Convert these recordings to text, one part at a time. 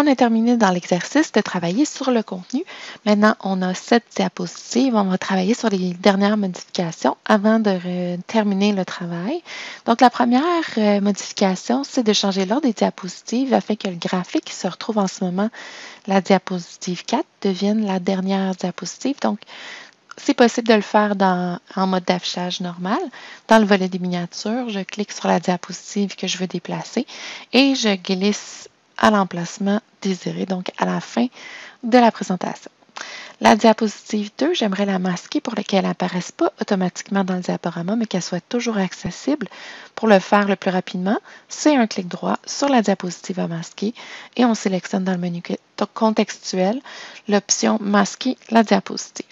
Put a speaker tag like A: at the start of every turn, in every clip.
A: On a terminé dans l'exercice de travailler sur le contenu. Maintenant, on a 7 diapositives. On va travailler sur les dernières modifications avant de terminer le travail. Donc, la première modification, c'est de changer l'ordre des diapositives afin que le graphique qui se retrouve en ce moment, la diapositive 4, devienne la dernière diapositive. Donc, c'est possible de le faire en mode d'affichage normal. Dans le volet des miniatures, je clique sur la diapositive que je veux déplacer et je glisse à l'emplacement désiré, donc à la fin de la présentation. La diapositive 2, j'aimerais la masquer pour qu'elle n'apparaisse pas automatiquement dans le diaporama, mais qu'elle soit toujours accessible. Pour le faire le plus rapidement, c'est un clic droit sur la diapositive à masquer et on sélectionne dans le menu contextuel l'option Masquer la diapositive.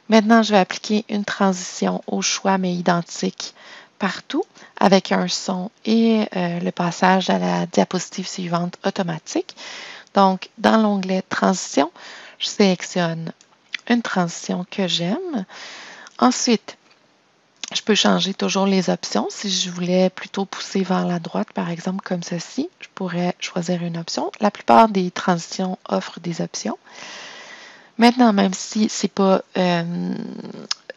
A: Maintenant, je vais appliquer une transition au choix, mais identique partout, avec un son et le passage à la diapositive suivante automatique. Donc, dans l'onglet Transition, je sélectionne une transition que j'aime. Ensuite, je peux changer toujours les options. Si je voulais plutôt pousser vers la droite, par exemple, comme ceci, je pourrais choisir une option. La plupart des transitions offrent des options. Maintenant, même si ce n'est pas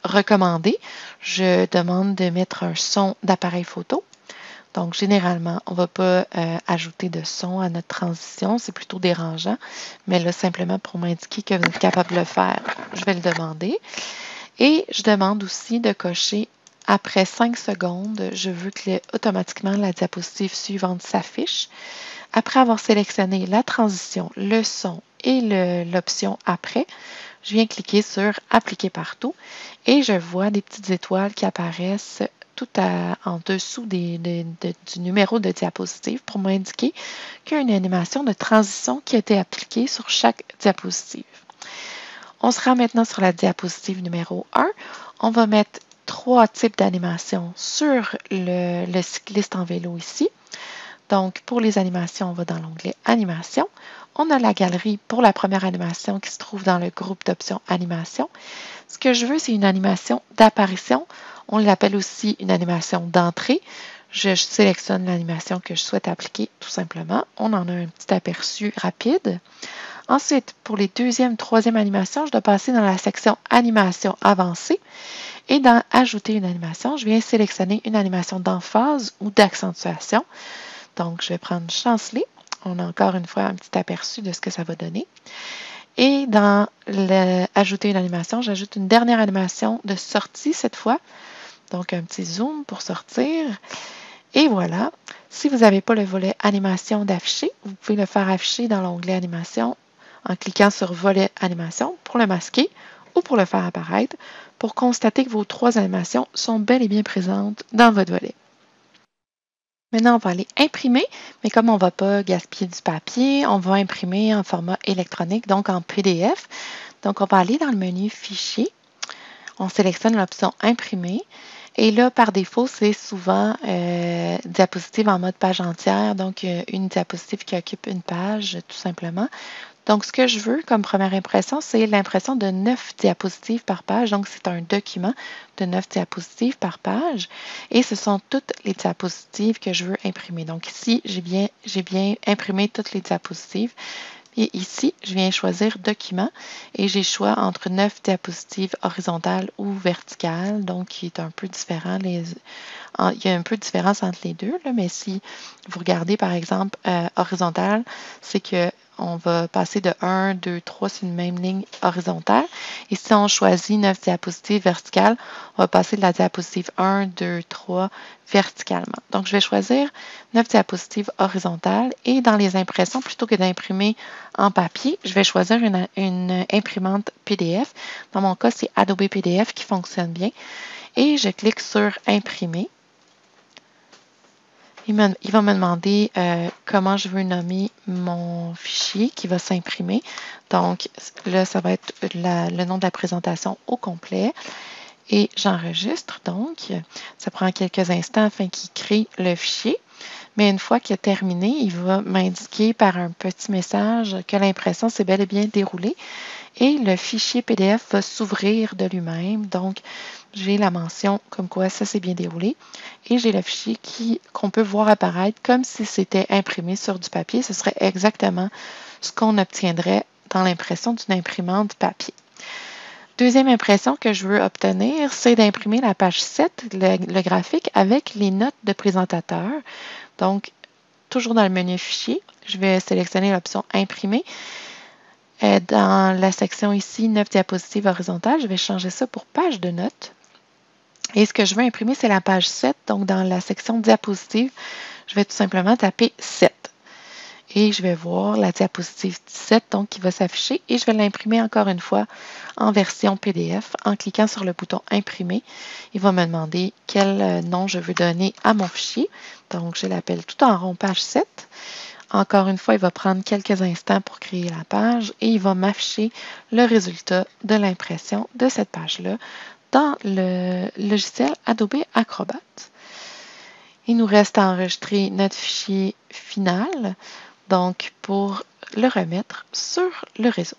A: recommandé, je demande de mettre un son d'appareil photo. Donc, généralement, on ne va pas ajouter de son à notre transition. C'est plutôt dérangeant. Mais là, simplement pour m'indiquer que vous êtes capable de le faire, je vais le demander. Et je demande aussi de cocher après 5 secondes, je veux que automatiquement la diapositive suivante s'affiche. Après avoir sélectionné la transition, le son et l'option après, je viens cliquer sur Appliquer partout et je vois des petites étoiles qui apparaissent tout en dessous du numéro de diapositive pour m'indiquer qu'il y a une animation de transition qui a été appliquée sur chaque diapositive. On se rend maintenant sur la diapositive numéro 1. On va mettre 3 types d'animations sur le cycliste en vélo ici. Donc, pour les animations, on va dans l'onglet Animation. On a la galerie pour la première animation qui se trouve dans le groupe d'options Animation. Ce que je veux, c'est une animation d'apparition. On l'appelle aussi une animation d'entrée. Je sélectionne l'animation que je souhaite appliquer, tout simplement. On en a un petit aperçu rapide. Ensuite, pour les deuxième, troisième animations, je dois passer dans la section Animation avancée. Et dans Ajouter une animation, je viens sélectionner une animation d'emphase ou d'accentuation. Donc, je vais prendre Chanceler. On a encore une fois un petit aperçu de ce que ça va donner. Et dans Ajouter une animation, j'ajoute une dernière animation de sortie cette fois. Donc, un petit zoom pour sortir. Et voilà. Si vous n'avez pas le volet Animation d'afficher, vous pouvez le faire afficher dans l'onglet Animation en cliquant sur Volet Animation pour le masquer ou pour le faire apparaître pour constater que vos 3 animations sont bel et bien présentes dans votre volet. Maintenant, on va aller imprimer, mais comme on ne va pas gaspiller du papier, on va imprimer en format électronique, donc en PDF. Donc, on va aller dans le menu Fichier. On sélectionne l'option Imprimer. Et là, par défaut, c'est souvent diapositive en mode page entière, donc une diapositive qui occupe une page, tout simplement. Donc, ce que je veux comme première impression, c'est l'impression de 9 diapositives par page. Donc, c'est un document de 9 diapositives par page. Et ce sont toutes les diapositives que je veux imprimer. Donc, ici, j'ai bien imprimé toutes les diapositives. Et ici, je viens choisir Document et j'ai le choix entre 9 diapositives horizontales ou verticales, donc qui est un peu différent. Il y a un peu de différence entre les deux, là, mais si vous regardez par exemple horizontale, c'est que on va passer de 1, 2, 3 sur une même ligne horizontale. Et si on choisit 9 diapositives verticales, on va passer de la diapositive 1, 2, 3 verticalement. Donc, je vais choisir 9 diapositives horizontales et dans les impressions, plutôt que d'imprimer en papier, je vais choisir une imprimante PDF. Dans mon cas, c'est Adobe PDF qui fonctionne bien. Et je clique sur Imprimer. Il va me demander comment je veux nommer mon fichier qui va s'imprimer. Donc, là, ça va être le nom de la présentation au complet. Et j'enregistre donc. Ça prend quelques instants afin qu'il crée le fichier. Mais une fois qu'il a terminé, il va m'indiquer par un petit message que l'impression s'est bel et bien déroulée et le fichier PDF va s'ouvrir de lui-même. Donc, j'ai la mention comme quoi ça s'est bien déroulé et j'ai le fichier qu'on peut voir apparaître comme si c'était imprimé sur du papier. Ce serait exactement ce qu'on obtiendrait dans l'impression d'une imprimante papier. Deuxième impression que je veux obtenir, c'est d'imprimer la page 7, le graphique, avec les notes de présentateur. Donc, toujours dans le menu Fichier, je vais sélectionner l'option Imprimer. Dans la section ici, 9 diapositives horizontales, je vais changer ça pour page de notes. Et ce que je veux imprimer, c'est la page 7. Donc, dans la section diapositives, je vais tout simplement taper 7. Et je vais voir la diapositive 17 donc, qui va s'afficher et je vais l'imprimer encore une fois en version PDF en cliquant sur le bouton Imprimer. Il va me demander quel nom je veux donner à mon fichier. Donc, je l'appelle tout en rond page 7. Encore une fois, il va prendre quelques instants pour créer la page et il va m'afficher le résultat de l'impression de cette page-là dans le logiciel Adobe Acrobat. Il nous reste à enregistrer notre fichier final. Donc, pour le remettre sur le réseau.